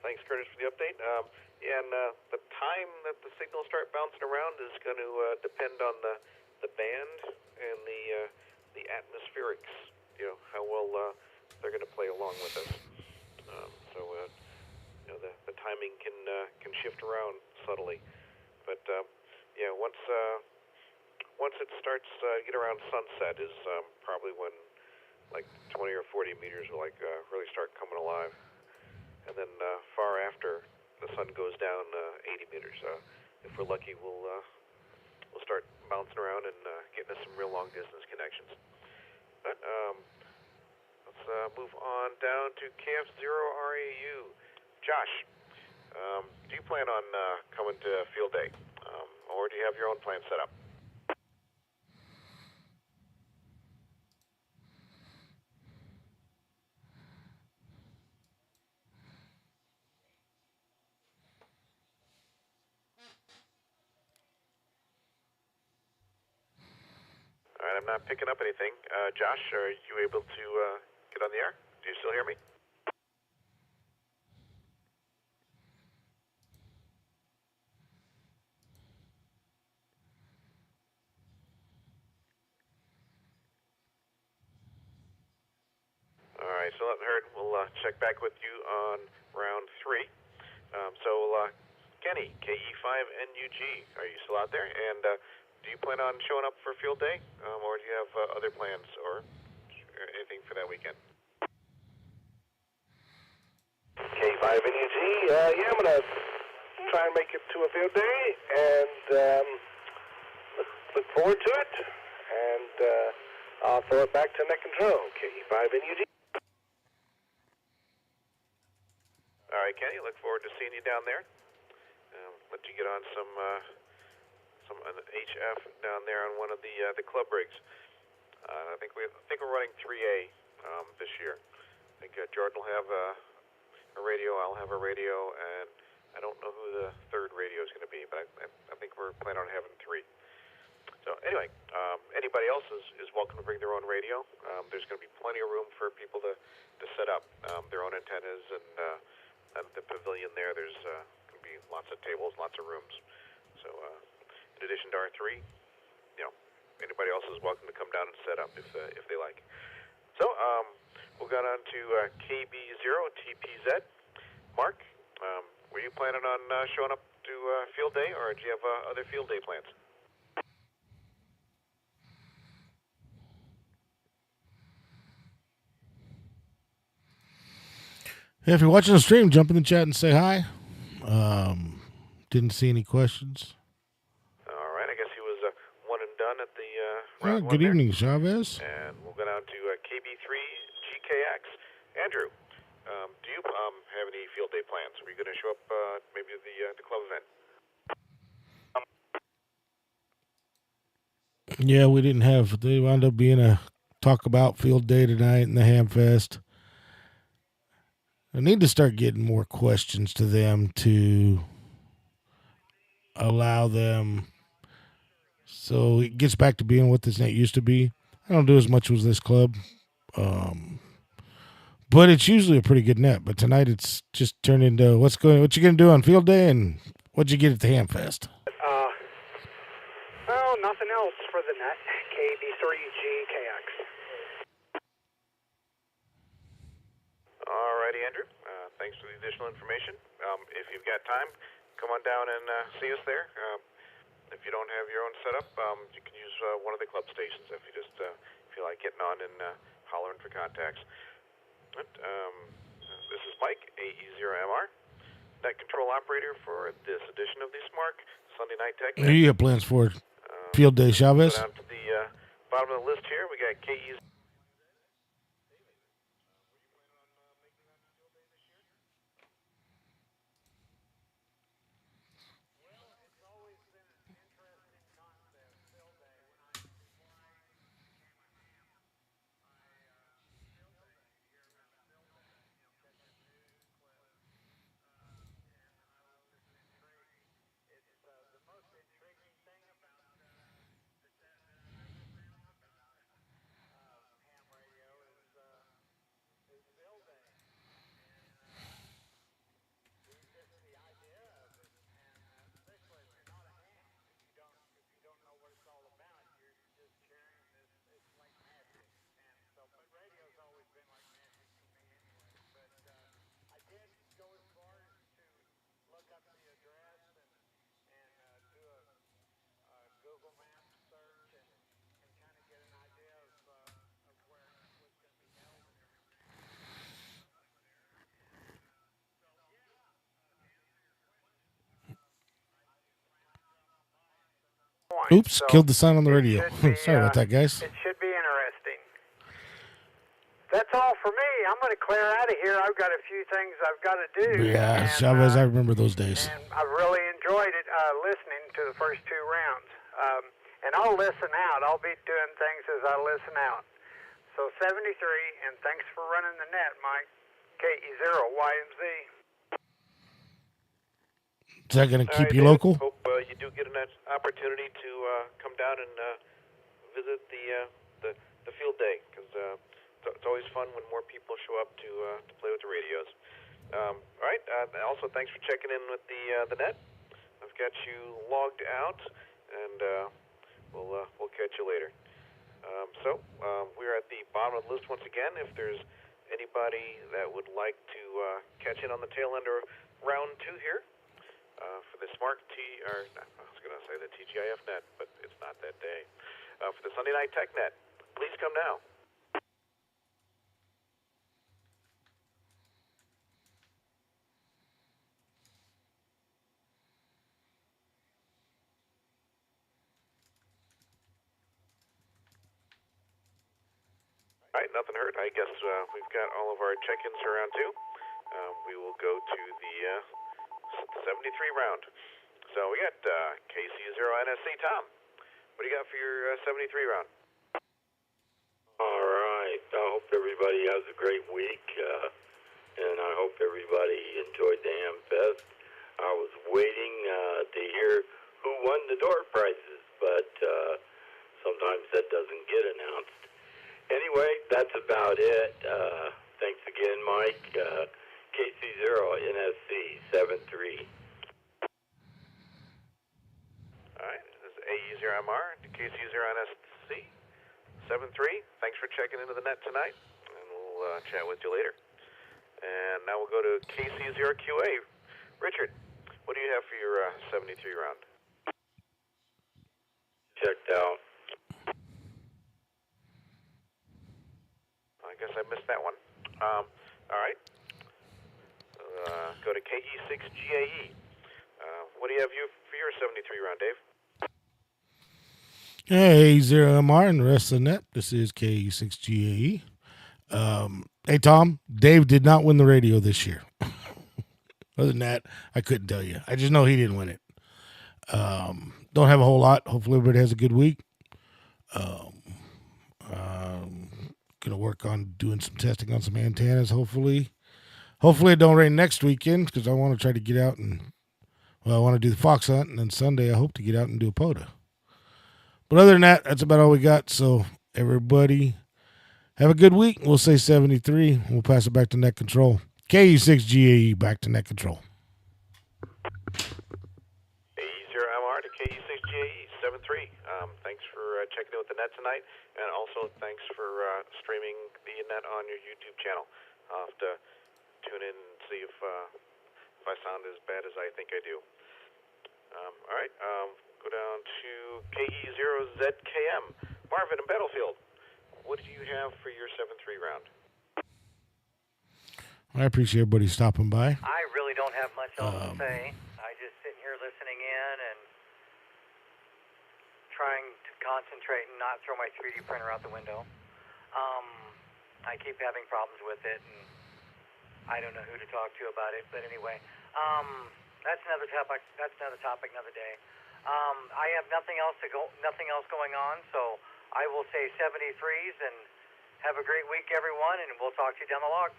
Thanks, Curtis, for the update. And the time that the signals start bouncing around is going to depend on the band and the atmospherics. You know how well they're going to play along with us. So the timing can shift around subtly, but yeah, once it starts get around sunset is probably when like 20 or 40 meters will really start coming alive, and then far after the sun goes down 80 meters. If we're lucky, we'll start bouncing around and getting us some real long distance connections. But let's move on down to KF0RAU. Josh, do you plan on coming to field day, or do you have your own plan set up? All right, I'm not picking up anything. Josh, are you able to get on the air? Do you still hear me? All right, still haven't heard. We'll check back with you on round 3. Kenny, KE5NUG, are you still out there? And do you plan on showing up for field day, or do you have other plans or anything for that weekend? K5NUG, yeah, I'm going to try and make it to a field day, and look forward to it, and I'll throw it back to net control, KE5NUG. All right, Kenny, look forward to seeing you down there. Let you get on some HF down there on one of the club rigs. I think we're running 3A this year. I think Jordan will have a radio, I'll have a radio, and I don't know who the third radio is going to be, but I think we're planning on having 3. So anyway, anybody else is welcome to bring their own radio. There's going to be plenty of room for people to set up their own antennas, and at the pavilion there's going to be lots of tables, lots of rooms. So in addition to our 3, anybody else is welcome to come down and set up if they like. So we'll go on to KB0TPZ. Mark, were you planning on showing up to field day, or do you have other field day plans? Yeah, if you're watching the stream, jump in the chat and say hi. Didn't see any questions. All right, I guess he was one and done at the Well, round good 1 evening, there. Chavez. And we'll go down to KB3GKX. Andrew, do you have any field day plans? Are you going to show up maybe at the club event? Yeah, we didn't have. They wound up being a talk about field day tonight in the Hamfest. I need to start getting more questions to them to allow them. So it gets back to being what this net used to be. I don't do as much with this club. But it's usually a pretty good net. But tonight it's just turned into what you gonna do on field day and what'd you get at the Hamfest? Well, nothing else for the net. KB3GKX. All righty, Andrew. Thanks for the additional information. If you've got time, come on down and see us there. if you don't have your own setup, you can use one of the club stations if you just feel like getting on and hollering for contacts. But, this is Mike, AE0MR, net control operator for this edition of the SMARC Sunday Night Tech. Who you have plans for? Field Day Chavez? Go down to the bottom of the list here. We got KE. Oops, So killed the sound on the radio. it should be, Sorry about that, guys. It should be interesting. That's all for me. I'm going to clear out of here. I've got a few things I've got to do. Yeah, and, Chavez, I remember those days. And I've really enjoyed it listening to the first two rounds. And I'll listen out. I'll be doing things as I listen out. So 73, and thanks for running the net, Mike. KE0YMZ. Is that going to keep you David, local? Hope you do get an opportunity to come down and visit the field day, because it's always fun when more people show up to play with the radios. All right. Also, thanks for checking in with the net. I've got you logged out, and we'll catch you later. So we're at the bottom of the list once again. If there's anybody that would like to catch in on the tail end of round 2 here. For the SMARC I was going to say the TGIF net, but it's not that day. For the Sunday Night Tech net, please come now. All right, nothing hurt. I guess we've got all of our check-ins around too. We will go to the 73 round. So we got KC0NSC Tom. What do you got for your 73 round? All right. I hope everybody has a great week, and I hope everybody enjoyed the Hamfest. I was waiting to hear who won the door prizes, but sometimes that doesn't get announced. Anyway, that's about it. Thanks again, Mike. KC0NSC 73. All right, this is AE0MR, KC0NSC 73. Thanks for checking into the net tonight, and we'll chat with you later. And now we'll go to KC0QA. Richard, what do you have for your 73 round? Checked out. I guess I missed that one. All right. Go to KE6GAE. What do you have for your 73 round, Dave? Hey, 0MR and the rest of the net. This is KE6GAE. Hey, Tom, Dave did not win the radio this year. Other than that, I couldn't tell you. I just know he didn't win it. Don't have a whole lot. Hopefully everybody has a good week. Going to work on doing some testing on some antennas, hopefully. Hopefully it don't rain next weekend, because I want to try to get out and, I want to do the fox hunt, and then Sunday I hope to get out and do a POTA. But other than that, that's about all we got. So everybody have a good week. We'll say 73. We'll pass it back to net control. KE6GAE back to net control. AE0MR to KE6GAE 73. Thanks for checking in with the net tonight, and also thanks for streaming the net on your YouTube channel. I'll have to tune in and see if I sound as bad as I think I do. All right. Go down to KE0ZKM. Marvin in Battlefield, what do you have for your 7-3 round? I appreciate everybody stopping by. I really don't have much else to say. I just sitting here listening in and trying to concentrate and not throw my 3D printer out the window. I keep having problems with it, and I don't know who to talk to about it. But anyway, that's another topic. That's another topic, another day. I have nothing else going on, so I will say 73s and have a great week, everyone, and we'll talk to you down the log.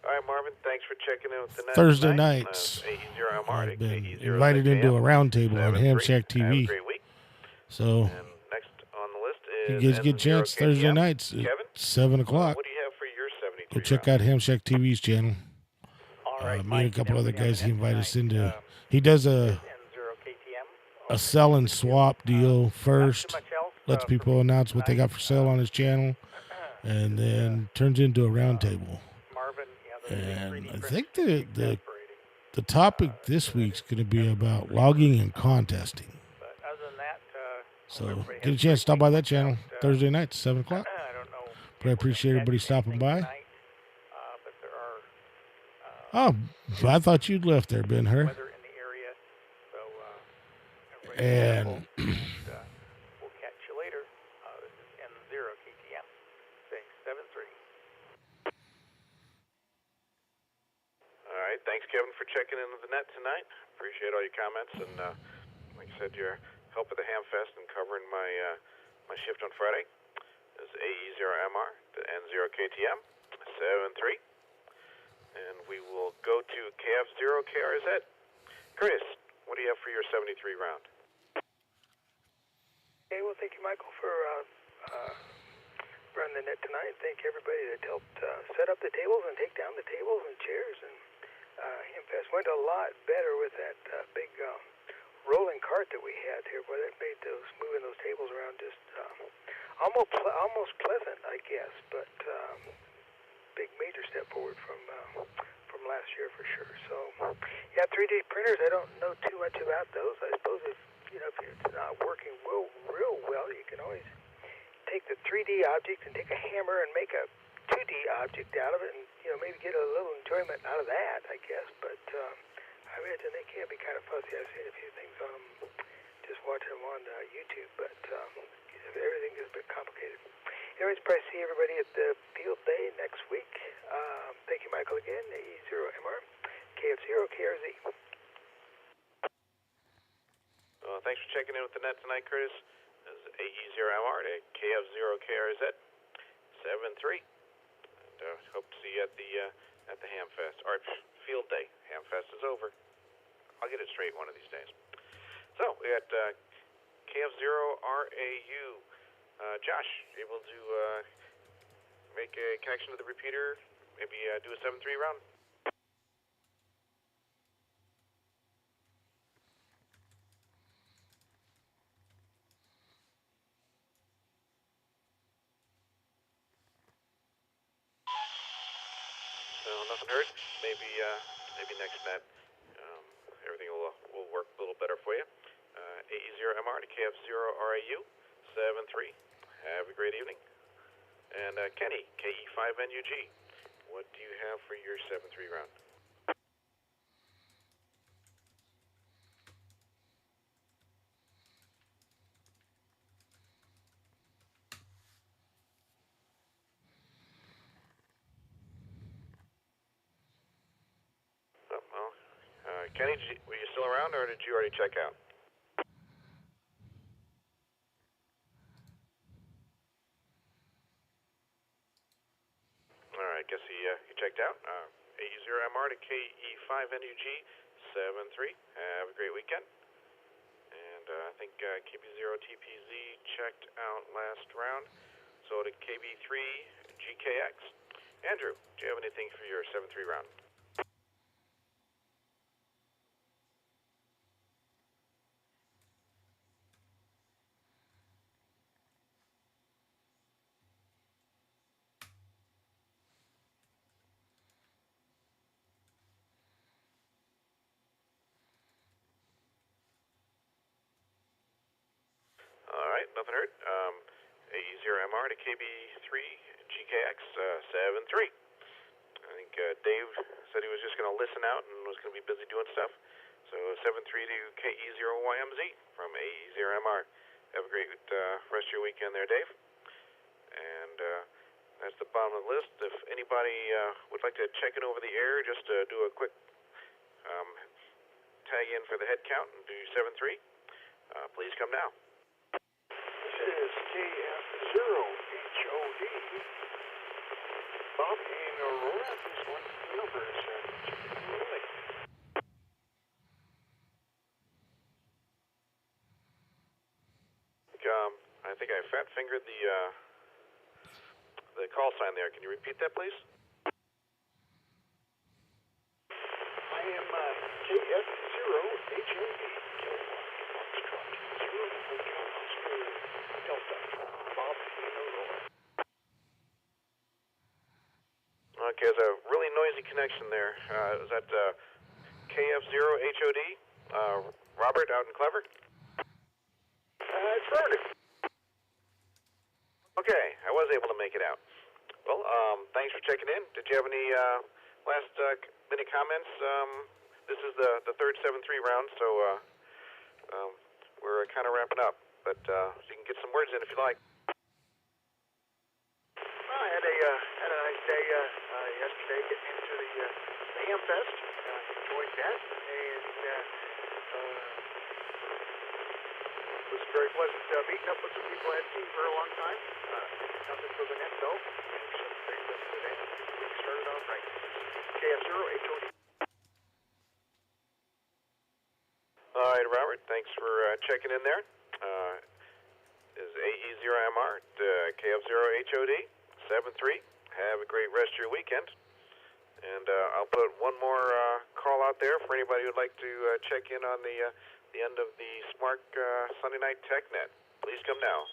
All right, Marvin, thanks for checking in with the net Thursday tonight. nights, AE0MR I've been KE0ZKM. invited into a roundtable on 7-3. Ham Shack Have a TV. great week. So And next on the list you is guys get a N0 chance KTM. Thursday nights at Kevin, 7 o'clock. what do you have for your 73 Go check round? out Ham Shack TV's channel. All right, Me and a Mike, couple other we have guys he an invited us tonight. into. He does a N0 KTM. sell and swap deal first. Not too much else, Lets for people me announce what they tonight. got for sale on his channel, and then turns into a roundtable. Marvin, yeah, the And 3D I printer think should be the exasperating. topic this week's going to be about logging and contesting. But other than that, So everybody get a has chance to stop by that channel week. Thursday night, 7 o'clock. I don't know. But I appreciate everybody stopping by. Tonight, but there are Oh, I thought you'd left there, Ben Hur. weather in the area, so everybody be And careful. We'll catch you later. This is N0 KTM, saying 7-3. All right, thanks, Kevin, for checking in with the net tonight. Appreciate all your comments, and like I said, your help at the Hamfest and covering my my shift on Friday. This is AE0MR to N0 KTM 7-3, and we will go to KF0 KRZ. Curtis, what do you have for your 73 round? Okay, well, thank you, Michael, for running the net tonight. Thank everybody that helped set up the tables and take down the tables and chairs. And Hamfest went a lot better with that big rolling cart that we had here, where that made moving those tables around just almost pleasant, I guess. But big major step forward from last year for sure. So yeah, 3D printers. I don't know too much about those. I suppose if it's not working real well, you can always take the 3D object and take a hammer and make a 2D object out of it, and maybe get a little enjoyment out of that, I guess. But I imagine they can be kind of fuzzy. I've seen a few things on them, just watching them on YouTube, but everything is a bit complicated. Anyways, probably see everybody at the field day next week. Thank you, Michael, again. AE0MR, KF0 KRZ. Thanks for checking in with the net tonight, Curtis. This is AE0MR to KF0 KRZ 7-3. And hope to see you at the Hamfest. Or field day. Hamfest is over. I'll get it straight one of these days. So we got KF0RAU. Josh, able to make a connection to the repeater? Maybe do a 7-3 round? So nothing heard. Maybe next net, everything will work a little better for you. AE0MR to KF0RAU 7-3. Have a great evening. And Kenny, KE5NUG, what do you have for your 7-3 round? Oh, well, Kenny, were you still around, or did you already check out? All right, I guess he checked out. AE0MR to KE5NUG 7-3. Have a great weekend. And I think KB0TPZ checked out last round. So to KB3GKX. Andrew, do you have anything for your 7-3 round? nothing heard. AE0MR to KB3 GKX 73. I think Dave said he was just going to listen out and was going to be busy doing stuff. So 73 to KE0YMZ from AE0MR. Have a great rest of your weekend there, Dave. And that's the bottom of the list. If anybody would like to check in over the air, just do a quick tag in for the head count and do 73. Please come now. This is KF0HOD. Bob and Aurora, this one's the numbers. I think I fat fingered the call sign there. Can you repeat that, please? I am KF0HOD. Okay, there's a really noisy connection there. Is that KF0HOD? Robert out in Clever? It's Robert. Okay, I was able to make it out. Well, thanks for checking in. Did you have any last minute comments? This is the third 7-3 round, so we're kind of wrapping up. But so you can get some words in if you like. Well, I had a nice day yesterday getting into the Ham Fest. Enjoyed that, and was very pleasant meeting up with some people I hadn't seen for a long time. Nothing for the net though. Some great rest of the day. We started off right. KF0HOD. All right, Robert. Thanks for checking in there. Is AE0MR KF0HOD 7-3. Have a great rest of your weekend. And I'll put one more call out there for anybody who'd like to check in on the end of the Smart Sunday Night TechNet. Please come now.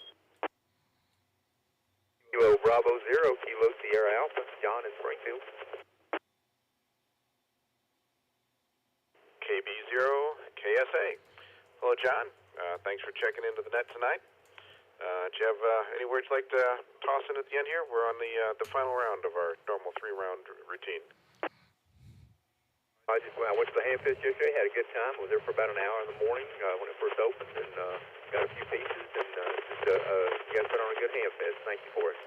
Kilo Bravo 0, Kilo Sierra Alpha, John in Springfield. KB0 KSA. Hello, John. Thanks for checking into the net tonight. Do you have any words you'd like to toss in at the end here? We're on the final round of our normal 3-round routine. I went to the Ham Fest yesterday, had a good time. Was there for about an hour in the morning when it first opened, and got a few pieces, and you guys put on a good Ham Fest. Thank you for it.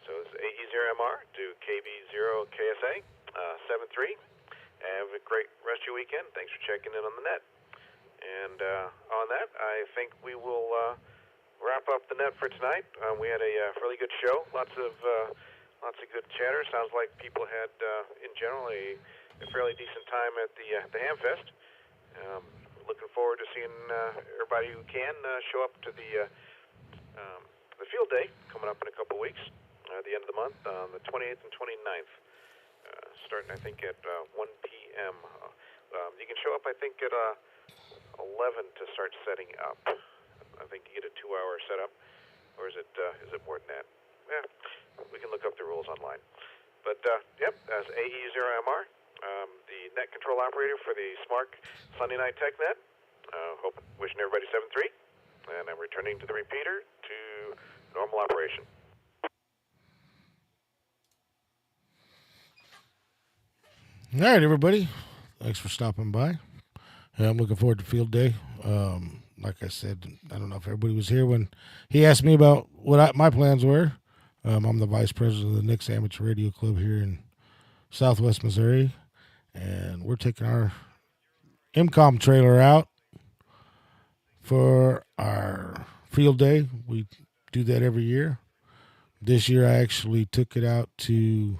So this is AE0MR to KB0 KSA 7-3. Have a great rest of your weekend. Thanks for checking in on the net. And on that, I think we will wrap up the net for tonight. We had a really good show. Lots of good chatter. Sounds like people had, in general, a fairly decent time at the Ham Fest. Looking forward to seeing everybody who can show up to the field day coming up in a couple weeks. At the end of the month, on the 28th and 29th, starting I think at 1 p.m. You can show up I think at 11 to start setting up. I think you get a 2-hour setup, or is it more than that? Yeah, we can look up the rules online. But yep, that's AE0MR, the net control operator for the Smart Sunday Night TechNet. Wishing everybody 7-3, and I'm returning to the repeater to normal operation. All right, everybody. Thanks for stopping by. I'm looking forward to field day. Like I said, I don't know if everybody was here when he asked me about what my plans were. I'm the vice president of the Knicks Amateur Radio Club here in Southwest Missouri, and we're taking our MCOM trailer out for our field day. We do that every year. This year I actually took it out to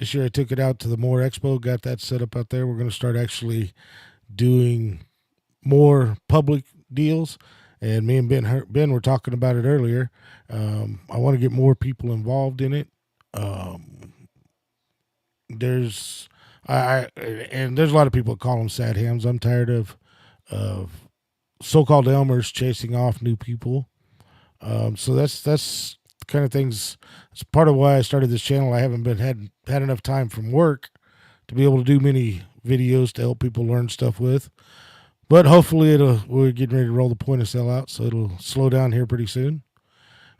the Moore Expo, got that set up out there. We're going to start actually doing more public deals. And me and Ben were talking about it earlier. I want to get more people involved in it. There's a lot of people that call them sad hams. I'm tired of so-called Elmers chasing off new people. So that's kind of things. It's part of why I started this channel. I haven't had enough time from work to be able to do many videos to help people learn stuff with. But hopefully we're getting ready to roll the point of sale out, so it'll slow down here pretty soon.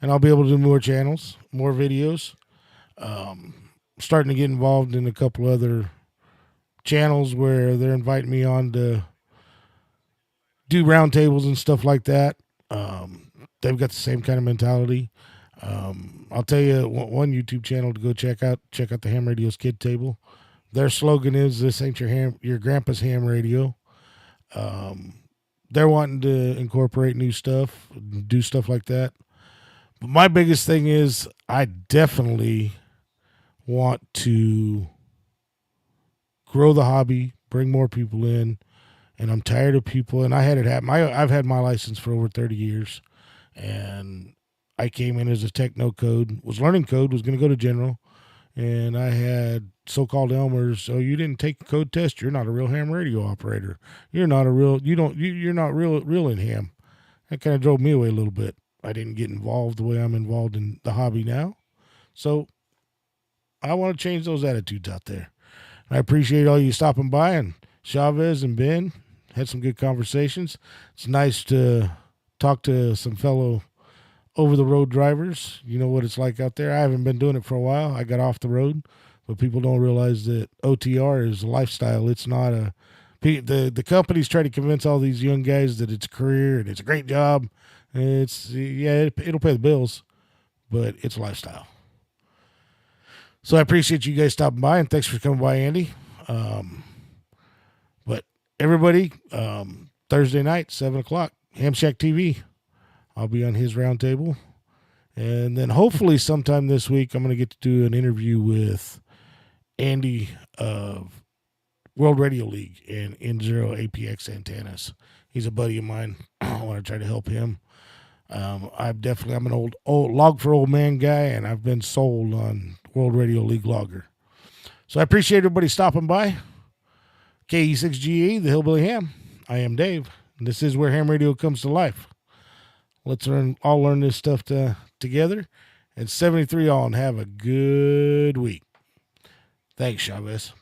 And I'll be able to do more channels, more videos. Starting to get involved in a couple other channels where they're inviting me on to do roundtables and stuff like that. They've got the same kind of mentality. I'll tell you one YouTube channel to go check out the Ham Radio's Kid Table. Their slogan is, "This ain't your grandpa's ham radio." They're wanting to incorporate new stuff, do stuff like that. But my biggest thing is I definitely want to grow the hobby, bring more people in, and I'm tired of people. And I had it happen. I've had my license for over 30 years, and I came in as a techno code, was learning code, was going to go to general, and I had so-called Elmers. "Oh, you didn't take the code test. You're not a real ham radio operator. You're not real in ham." That kind of drove me away a little bit. I didn't get involved the way I'm involved in the hobby now. So I want to change those attitudes out there. I appreciate all you stopping by, and Chavez and Ben had some good conversations. It's nice to talk to some fellow over-the-road drivers. You know what it's like out there. I haven't been doing it for a while. I got off the road, but people don't realize that OTR is a lifestyle. It's not a... The companies try to convince all these young guys that it's a career and it's a great job. It'll pay the bills, but it's a lifestyle. So I appreciate you guys stopping by, and thanks for coming by, Andy. But everybody, Thursday night, 7 o'clock, Ham Shack TV. I'll be on his roundtable. And then hopefully sometime this week, I'm going to get to do an interview with Andy of World Radio League and N0 APX antennas. He's a buddy of mine. I want to try to help him. I'm an old log for old man guy, and I've been sold on World Radio League logger. So I appreciate everybody stopping by. KE6GE, the Hillbilly Ham. I am Dave, and this is where ham radio comes to life. Let's all learn this stuff together. And 73 all, and have a good week. Thanks, Chavez.